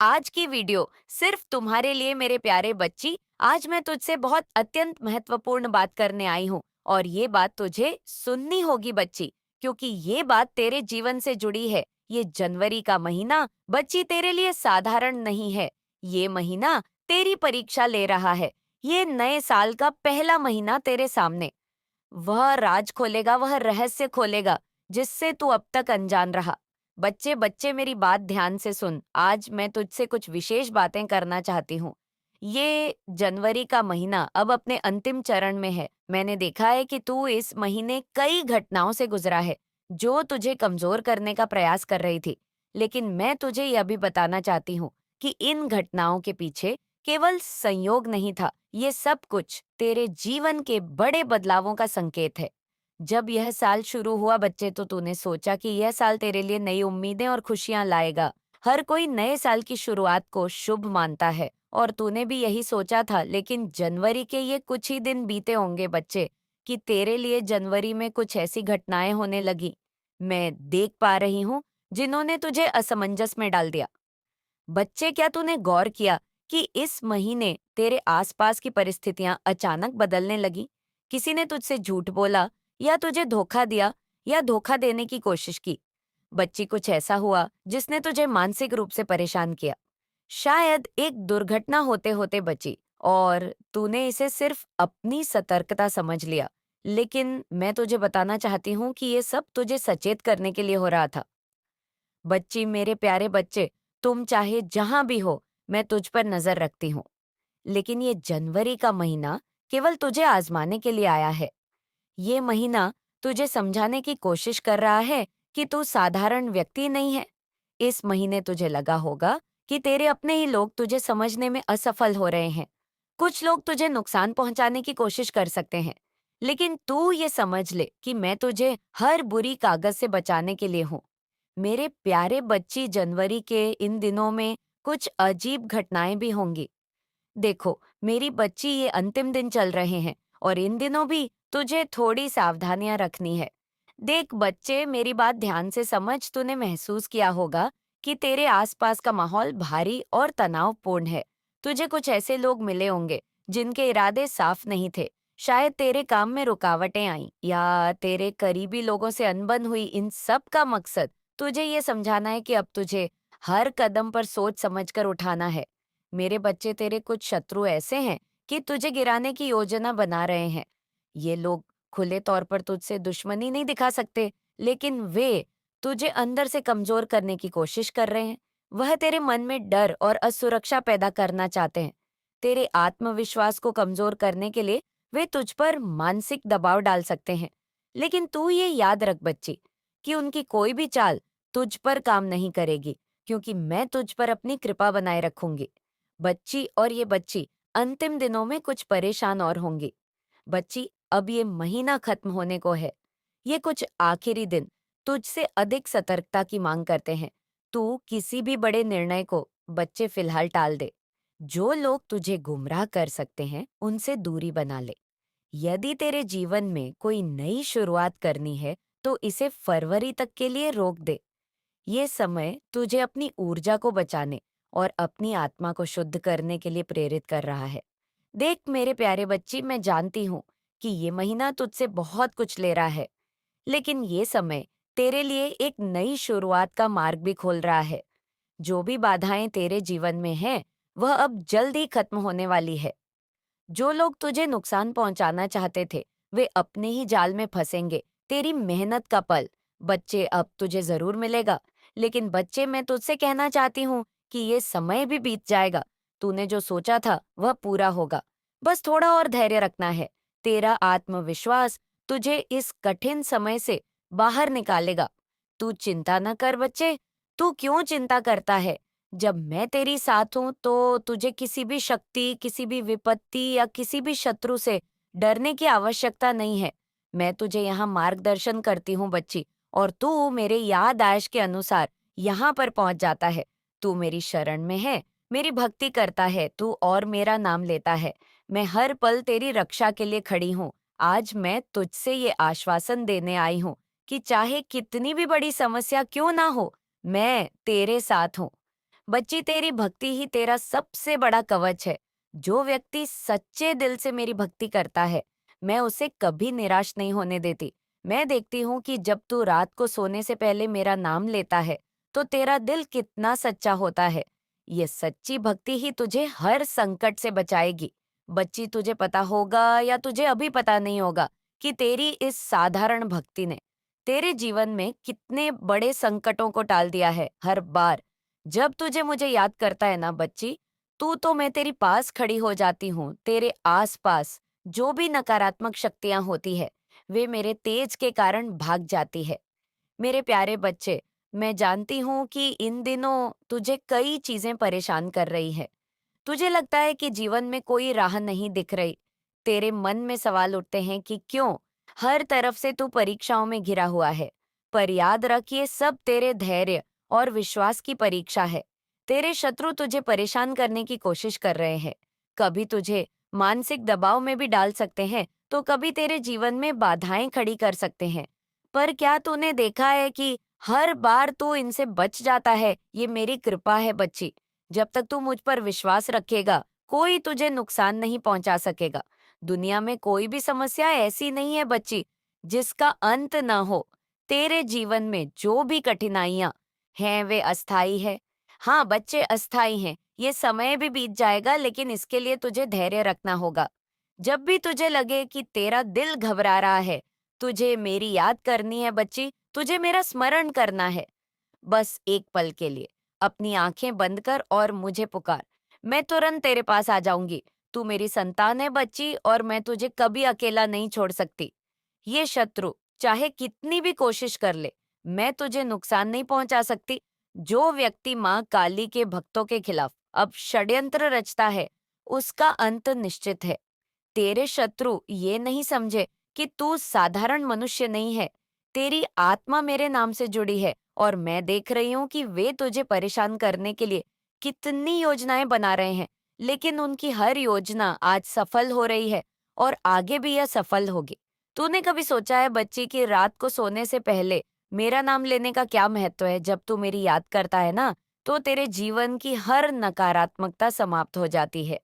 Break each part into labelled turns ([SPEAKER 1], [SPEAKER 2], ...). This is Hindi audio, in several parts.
[SPEAKER 1] आज की वीडियो सिर्फ तुम्हारे लिए मेरे प्यारे बच्ची। आज मैं तुझसे बहुत अत्यंत महत्वपूर्ण बात करने आई हूँ और ये बात तुझे सुननी होगी बच्ची, क्योंकि ये बात तेरे जीवन से जुड़ी है। ये जनवरी का महीना बच्ची तेरे लिए साधारण नहीं है। ये महीना तेरी परीक्षा ले रहा है। ये नए साल का पहला महीना तेरे सामने वह राज खोलेगा, वह रहस्य खोलेगा जिससे तू अब तक अनजान रहा। बच्चे बच्चे मेरी बात ध्यान से सुन। आज मैं तुझसे कुछ विशेष बातें करना चाहती हूँ। ये जनवरी का महीना अब अपने अंतिम चरण में है। मैंने देखा है कि तू इस महीने कई घटनाओं से गुजरा है जो तुझे कमजोर करने का प्रयास कर रही थी। लेकिन मैं तुझे यह भी बताना चाहती हूँ कि इन घटनाओं के पीछे केवल संयोग नहीं था, ये सब कुछ तेरे जीवन के बड़े बदलावों का संकेत है। जब यह साल शुरू हुआ बच्चे, तो तूने सोचा कि यह साल तेरे लिए नई उम्मीदें और खुशियां लाएगा। हर कोई नए साल की शुरुआत को शुभ मानता है और तूने भी यही सोचा था। लेकिन जनवरी के ये कुछ ही दिन बीते होंगे बच्चे कि तेरे लिए जनवरी में कुछ ऐसी घटनाएं होने लगी, मैं देख पा रही हूँ, जिन्होंने तुझे असमंजस में डाल दिया। बच्चे, क्या तूने गौर किया कि इस महीने तेरे आसपास की परिस्थितियां अचानक बदलने लगी? किसी ने तुझसे झूठ बोला या तुझे धोखा दिया या धोखा देने की कोशिश की? बच्ची, कुछ ऐसा हुआ जिसने तुझे मानसिक रूप से परेशान किया। शायद एक दुर्घटना होते होते बची और तूने इसे सिर्फ अपनी सतर्कता समझ लिया। लेकिन मैं तुझे बताना चाहती हूँ कि ये सब तुझे सचेत करने के लिए हो रहा था। बच्ची, मेरे प्यारे बच्चे, तुम चाहे जहां भी हो, मैं तुझ पर नजर रखती हूँ। लेकिन ये जनवरी का महीना केवल तुझे आजमाने के लिए आया है। ये महीना तुझे समझाने की कोशिश कर रहा है कि तू साधारण व्यक्ति नहीं है। इस महीने तुझे लगा होगा कि तेरे अपने ही लोग तुझे समझने में असफल हो रहे हैं। कुछ लोग तुझे नुकसान पहुंचाने की कोशिश कर सकते हैं, लेकिन तू ये समझ ले कि मैं तुझे हर बुरी कागज से बचाने के लिए हूँ। मेरे प्यारे बच्ची, जनवरी के इन दिनों में कुछ अजीब घटनाएं भी होंगी। देखो मेरी बच्ची, ये अंतिम दिन चल रहे हैं और इन दिनों भी तुझे थोड़ी सावधानियां रखनी है। देख बच्चे, मेरी बात ध्यान से समझ। तूने महसूस किया होगा कि तेरे आसपास का माहौल भारी और तनावपूर्ण है। तुझे कुछ ऐसे लोग मिले होंगे जिनके इरादे साफ नहीं थे। शायद तेरे काम में रुकावटें आईं या तेरे करीबी लोगों से अनबन हुई। इन सब का मकसद तुझे ये समझाना है कि अब तुझे हर कदम पर सोच समझकर उठाना है। मेरे बच्चे, तेरे कुछ शत्रु ऐसे हैं कि तुझे गिराने की योजना बना रहे हैं। ये लोग खुले तौर पर तुझसे दुश्मनी नहीं दिखा सकते, लेकिन वे तुझे अंदर से कमजोर करने की कोशिश कर रहे हैं। वह तेरे मन में डर और असुरक्षा पैदा करना चाहते हैं। तेरे आत्मविश्वास को कमजोर करने के लिए वे तुझ पर मानसिक दबाव डाल सकते हैं। लेकिन तू ये याद रख बच्ची, कि उनकी कोई भी चाल तुझ पर काम नहीं करेगी, क्योंकि मैं तुझ पर अपनी कृपा बनाए रखूंगी। बच्ची, और ये बच्ची अंतिम दिनों में कुछ परेशान और होंगी। बच्ची, अब ये महीना खत्म होने को है। ये कुछ आखिरी दिन तुझसे अधिक सतर्कता की मांग करते हैं। तू किसी भी बड़े निर्णय को बच्चे फिलहाल टाल दे। जो लोग तुझे गुमराह कर सकते हैं, उनसे दूरी बना ले। यदि तेरे जीवन में कोई नई शुरुआत करनी है, तो इसे फरवरी तक के लिए रोक दे। ये समय तुझे अपनी ऊर्जा को बचाने और अपनी आत्मा को शुद्ध करने के लिए प्रेरित कर रहा है। देख मेरे प्यारे बच्ची, मैं जानती हूँ कि ये महीना तुझसे बहुत कुछ ले रहा है, लेकिन ये समय तेरे लिए एक नई शुरुआत का मार्ग भी खोल रहा है। जो भी बाधाएं तेरे जीवन में हैं, वह अब जल्द ही खत्म होने वाली है। जो लोग तुझे नुकसान पहुंचाना चाहते थे, वे अपने ही जाल में फंसेंगे। तेरी मेहनत का फल बच्चे अब तुझे जरूर मिलेगा। लेकिन बच्चे, मैं तुझसे कहना चाहती हूँ कि ये समय भी बीत जाएगा। तूने जो सोचा था वह पूरा होगा। बस थोड़ा और धैर्य रखना है। तेरा आत्मविश्वास तुझे इस कठिन समय से बाहर निकालेगा। तू चिंता न कर बच्चे। तू क्यों चिंता करता है? जब मैं तेरी साथ हूं, तो तुझे किसी भी शक्ति, किसी भी विपत्ति या किसी भी शत्रु से डरने की आवश्यकता नहीं है। मैं तुझे यहाँ मार्गदर्शन करती हूँ बच्ची, और तू मेरे याद आयश के अनुसार यहाँ पर पहुंच जाता है। तू मेरी शरण में है, मेरी भक्ति करता है तू और मेरा नाम लेता है। मैं हर पल तेरी रक्षा के लिए खड़ी हूँ। आज मैं तुझसे ये आश्वासन देने आई हूँ कि चाहे कितनी भी बड़ी समस्या क्यों ना हो, मैं तेरे साथ हूँ। बच्ची, तेरी भक्ति ही तेरा सबसे बड़ा कवच है। जो व्यक्ति सच्चे दिल से मेरी भक्ति करता है, मैं उसे कभी निराश नहीं होने देती। मैं देखती हूँ कि जब तू रात को सोने से पहले मेरा नाम लेता है, तो तेरा दिल कितना सच्चा होता है। ये सच्ची भक्ति ही तुझे हर संकट से बचाएगी। बच्ची, तुझे पता होगा या तुझे अभी पता नहीं होगा कि तेरी इस साधारण भक्ति ने तेरे जीवन में कितने बड़े संकटों को टाल दिया है। हर बार जब तुझे मुझे याद करता है ना बच्ची, तू तो मैं तेरी पास खड़ी हो जाती हूँ। तेरे आसपास जो भी नकारात्मक शक्तियां होती है, वे मेरे तेज के कारण भाग जाती है। मेरे प्यारे बच्चे, मैं जानती हूँ कि इन दिनों तुझे कई चीजें परेशान कर रही है। तुझे लगता है कि जीवन में कोई राह नहीं दिख रही। तेरे मन में सवाल उठते हैं कि क्यों हर तरफ से तू परीक्षाओं में घिरा हुआ है। पर याद रख, ये सब तेरे धैर्य और विश्वास की परीक्षा है। तेरे शत्रु तुझे परेशान करने की कोशिश कर रहे हैं। कभी तुझे मानसिक दबाव में भी डाल सकते हैं, तो कभी तेरे जीवन में बाधाएं खड़ी कर सकते हैं। पर क्या तूने देखा है कि हर बार तू इनसे बच जाता है? ये मेरी कृपा है बच्ची। जब तक तू मुझ पर विश्वास रखेगा, कोई तुझे नुकसान नहीं पहुंचा सकेगा। दुनिया में कोई भी समस्या ऐसी नहीं है बच्ची, जिसका अंत न हो। तेरे जीवन में जो भी कठिनाइयां हैं, वे अस्थाई है। हाँ बच्चे, अस्थाई हैं। ये समय भी बीत जाएगा, लेकिन इसके लिए तुझे धैर्य रखना होगा। जब भी तुझे लगे कि तेरा दिल घबरा रहा है, तुझे मेरी याद करनी है बच्ची, तुझे मेरा स्मरण करना है। बस एक पल के लिए अपनी आंखें बंद कर और मुझे पुकार। मैं तुरंत तेरे पास आ जाऊंगी। तू मेरी संतान है बच्ची, और मैं तुझे कभी अकेला नहीं छोड़ सकती। ये शत्रु चाहे कितनी भी कोशिश कर ले, मैं तुझे नुकसान नहीं पहुंचा सकती। जो व्यक्ति माँ काली के भक्तों के खिलाफ अब षड्यंत्र रचता है, उसका अंत निश्चित है। तेरे शत्रु ये नहीं समझे कि तू साधारण मनुष्य नहीं है। तेरी आत्मा मेरे नाम से जुड़ी है, और मैं देख रही हूँ कि वे तुझे परेशान करने के लिए कितनी योजनाएं बना रहे हैं। लेकिन उनकी हर योजना आज सफल हो रही है, और आगे भी यह सफल होगी। तूने कभी सोचा है बच्ची कि रात को सोने से पहले मेरा नाम लेने का क्या महत्व है? जब तू मेरी याद करता है ना, तो तेरे जीवन की हर नकारात्मकता समाप्त हो जाती है।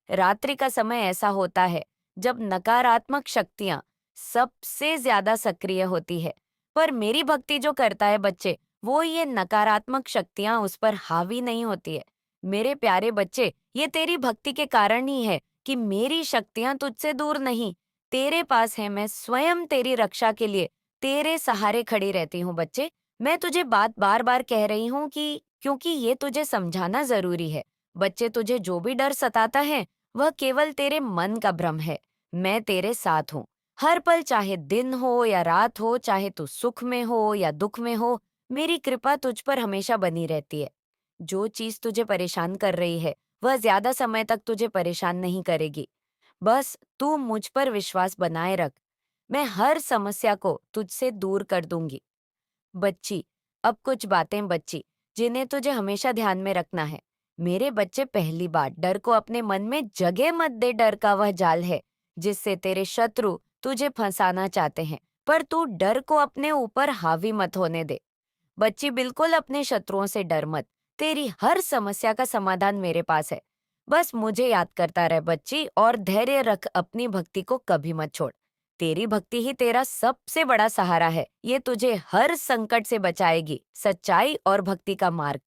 [SPEAKER 1] रात्रि का समय ऐसा होता है जब नकारात्मक शक्तियां सबसे ज्यादा सक्रिय होती है। पर मेरी भक्ति जो करता है बच्चे, वो ये नकारात्मक शक्तियां उस पर हावी नहीं होती है। मेरे प्यारे बच्चे, ये तेरी भक्ति के कारण ही है कि मेरी शक्तियां तुझसे दूर नहीं, तेरे पास है। मैं स्वयं तेरी रक्षा के लिए तेरे सहारे खड़ी रहती हूँ बच्चे। मैं तुझे बात बार बार कह रही हूँ कि क्योंकि ये तुझे समझाना जरूरी है। बच्चे, तुझे जो भी डर सताता है, वह केवल तेरे मन का भ्रम है। मैं तेरे साथ हूँ। हर पल, चाहे दिन हो या रात हो, चाहे तू सुख में हो या दुख में हो, मेरी कृपा तुझ पर हमेशा बनी रहती है। जो चीज तुझे परेशान कर रही है, वह ज्यादा समय तक तुझे परेशान नहीं करेगी। बस तू मुझ पर विश्वास बनाए रख। मैं हर समस्या को तुझसे दूर कर दूंगी। बच्ची, अब कुछ बातें बच्ची, जिन्हें तुझे हमेशा ध्यान में रखना है। मेरे बच्चे, पहली बात, डर को अपने मन में जगह मत दे। डर का वह जाल है जिससे तेरे शत्रु तुझे फंसाना चाहते हैं, पर तू डर को अपने ऊपर हावी मत होने दे। बच्ची, बिल्कुल अपने शत्रुओं से डर मत। तेरी हर समस्या का समाधान मेरे पास है। बस मुझे याद करता रह बच्ची, और धैर्य रख। अपनी भक्ति को कभी मत छोड़। तेरी भक्ति ही तेरा सबसे बड़ा सहारा है। ये तुझे हर संकट से बचाएगी। सच्चाई और भक्ति का मार्ग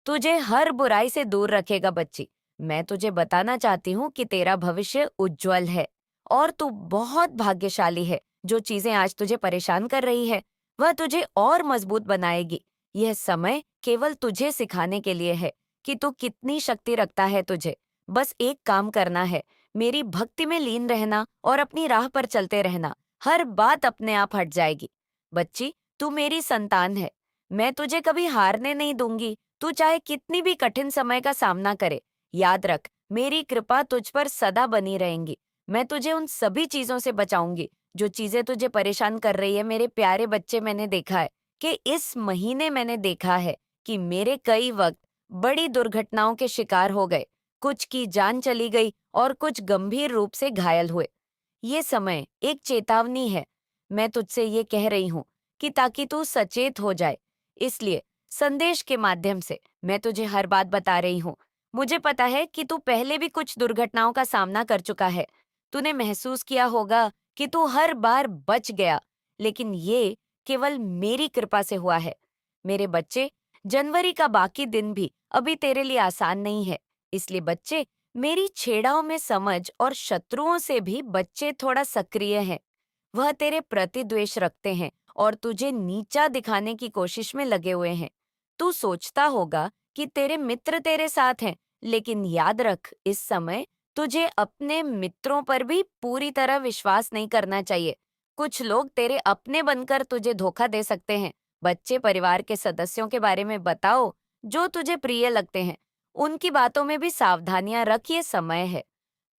[SPEAKER 1] तुझे हर बुराई से दूर रखेगा बच्ची। मैं तुझे बताना चाहती हूँ कि तेरा भविष्य उज्जवल है, और तू बहुत भाग्यशाली है। जो चीजें आज तुझे परेशान कर रही है, वह तुझे और मजबूत बनाएगी। यह समय केवल तुझे सिखाने के लिए है कि तू कितनी शक्ति रखता है तुझे। बस एक काम करना है, मेरी भक्ति में लीन रहना और अपनी राह पर चलते रहना। हर बात अपने आप हट जाएगी। बच्ची, तू मेरी संतान है। मैं तुझे कभी हारने नहीं दूंगी। तू चाहे कितनी भी कठिन समय का सामना करे, याद रख, मेरी कृपा तुझ पर सदा बनी रहेंगी। मैं तुझे उन सभी चीजों से बचाऊंगी जो चीजें तुझे परेशान कर रही है। मेरे प्यारे बच्चे, मैंने देखा है कि इस महीने मैंने देखा है कि मेरे कई वक्त बड़ी दुर्घटनाओं के शिकार हो गए। कुछ की जान चली गई और कुछ गंभीर रूप से घायल हुए। ये समय एक चेतावनी है। मैं तुझसे ये कह रही हूँ कि ताकि तू सचेत हो जाए। इसलिए संदेश के माध्यम से मैं तुझे हर बात बता रही हूँ। मुझे पता है कि तू पहले भी कुछ दुर्घटनाओं का सामना कर चुका है। तूने महसूस किया होगा कि तू हर बार बच गया, लेकिन ये केवल मेरी कृपा से हुआ है। मेरे बच्चे, जनवरी का बाकी दिन भी अभी तेरे लिए आसान नहीं है। इसलिए बच्चे, मेरी छेड़ाओं में समझ और शत्रुओं से भी बच्चे थोड़ा सक्रिय हैं। वह तेरे प्रति द्वेष रखते हैं और तुझे नीचा दिखाने की कोशिश में लगे हुए हैं। तू सोचता होगा कि तेरे मित्र तेरे साथ हैं, लेकिन याद रख, इस समय तुझे अपने मित्रों पर भी पूरी तरह विश्वास नहीं करना चाहिए। कुछ लोग तेरे अपने बनकर तुझे धोखा दे सकते हैं। बच्चे, परिवार के सदस्यों के बारे में बताओ जो तुझे प्रिय लगते हैं। उनकी बातों में भी सावधानियां रख, ये समय है।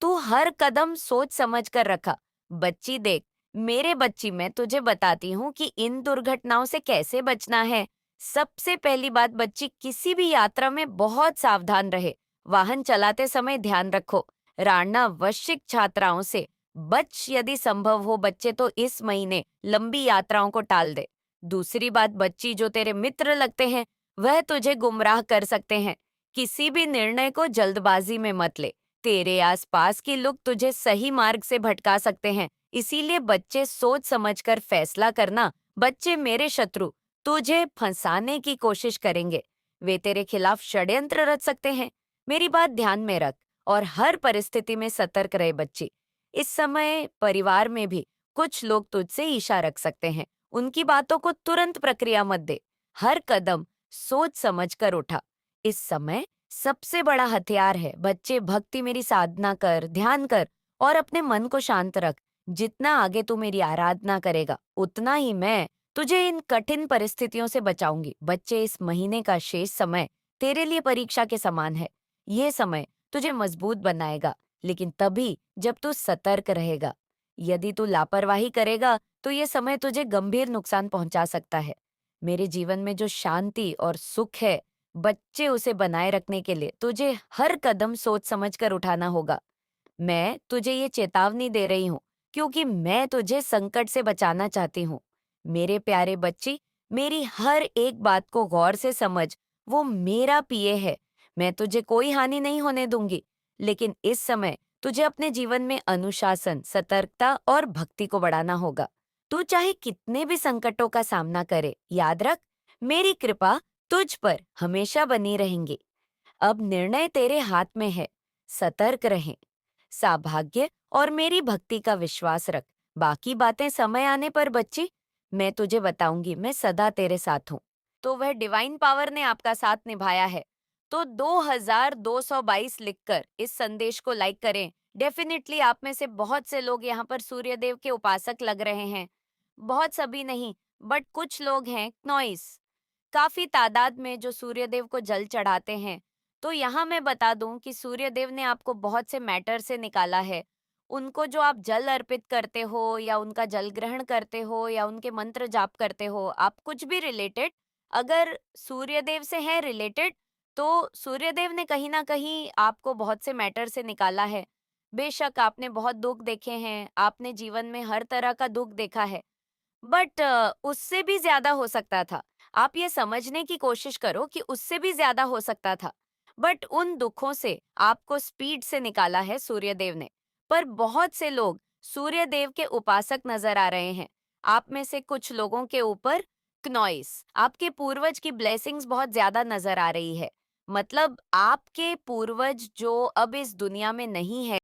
[SPEAKER 1] तू हर कदम सोच समझ कर रखा। बच्ची देख, मेरे बच्ची, मैं तुझे बताती हूँ कि इन दुर्घटनाओं से कैसे बचना है। सबसे पहली बात बच्ची, किसी भी यात्रा में बहुत सावधान रहे। वाहन चलाते समय ध्यान रखो। राणावशिक छात्राओं से बच, यदि संभव हो बच्चे तो इस महीने लंबी यात्राओं को टाल दे। दूसरी बात बच्ची, जो तेरे मित्र लगते हैं वह तुझे गुमराह कर सकते हैं। किसी भी निर्णय को जल्दबाजी में मत ले। तेरे आसपास के लोग तुझे सही मार्ग से भटका सकते हैं, इसीलिए बच्चे, सोच समझकर फैसला करना। बच्चे, मेरे शत्रु तुझे फंसाने की कोशिश करेंगे। वे तेरे खिलाफ षड्यंत्र रच सकते हैं। मेरी बात ध्यान में रख और हर परिस्थिति में सतर्क रहे बच्ची। इस समय परिवार में भी कुछ लोग तुझसे ईर्ष्या रख सकते हैं। उनकी बातों को तुरंत प्रक्रिया मत दे। हर कदम सोच समझ कर उठा। इस समय सबसे बड़ा हथियार है बच्चे, भक्ति, मेरी साधना कर, ध्यान कर और अपने मन को शांत रख। जितना आगे तू मेरी आराधना करेगा, उतना ही मैं तुझे इन कठिन परिस्थितियों से बचाऊंगी। बच्चे, इस महीने का शेष समय तेरे लिए परीक्षा के समान है। ये समय तुझे मजबूत बनाएगा, लेकिन तभी जब तू सतर्क रहेगा। यदि तू लापरवाही करेगा तो ये समय तुझे गंभीर नुकसान पहुंचा सकता है। मेरे जीवन में जो शांति और सुख है बच्चे, उसे बनाए रखने के लिए तुझे हर कदम सोच समझ कर उठाना होगा। मैं तुझे ये चेतावनी दे रही हूँ क्योंकि मैं तुझे संकट से बचाना चाहती हूँ। मेरे प्यारे बच्ची, मेरी हर एक बात को गौर से समझ। वो मेरा प्रिय है। मैं तुझे कोई हानि नहीं होने दूंगी। लेकिन इस समय तुझे अपने जीवन में अनुशासन, सतर्कता और भक्ति को बढ़ाना होगा। तू चाहे कितने भी संकटों का सामना करे, याद रख, मेरी कृपा तुझ पर हमेशा बनी रहेंगी। अब निर्णय तेरे हाथ में है। सतर्क रहें, सौभाग्य और मेरी भक्ति का विश्वास रख। बाकी बातें समय आने पर बच्ची, मैं तुझे बताऊंगी। मैं सदा तेरे साथ हूँ। तो वह डिवाइन पावर ने आपका साथ निभाया है। तो 2222 लिखकर इस संदेश को लाइक करें। डेफिनेटली आप में से बहुत से लोग यहाँ पर सूर्यदेव के उपासक लग रहे हैं। बहुत सभी नहीं, बट कुछ लोग हैं नॉइस, काफी तादाद में, जो सूर्यदेव को जल चढ़ाते हैं। तो यहाँ मैं बता दूं कि सूर्यदेव ने आपको बहुत से मैटर से निकाला है। उनको जो आप जल अर्पित करते हो या उनका जल ग्रहण करते हो या उनके मंत्र जाप करते हो, आप कुछ भी रिलेटेड, अगर सूर्यदेव से है रिलेटेड, तो सूर्यदेव ने कहीं ना कहीं आपको बहुत से मैटर से निकाला है। बेशक आपने बहुत दुख देखे हैं, आपने जीवन में हर तरह का दुख देखा है, बट उससे भी ज़्यादा हो सकता था। आप ये समझने की कोशिश करो कि उससे भी ज़्यादा हो सकता था। बट उन दुखों से आपको स्पीड से निकाला है सूर्यदेव ने। पर बहुत से लोग सूर्यदेव के उपासक नज़र आ रहे हैं। आप में से कुछ लोगों के ऊपर क्नॉइस, आपके पूर्वज की ब्लेसिंग्स बहुत ज़्यादा नज़र आ रही है। मतलब आपके पूर्वज जो अब इस दुनिया में नहीं है,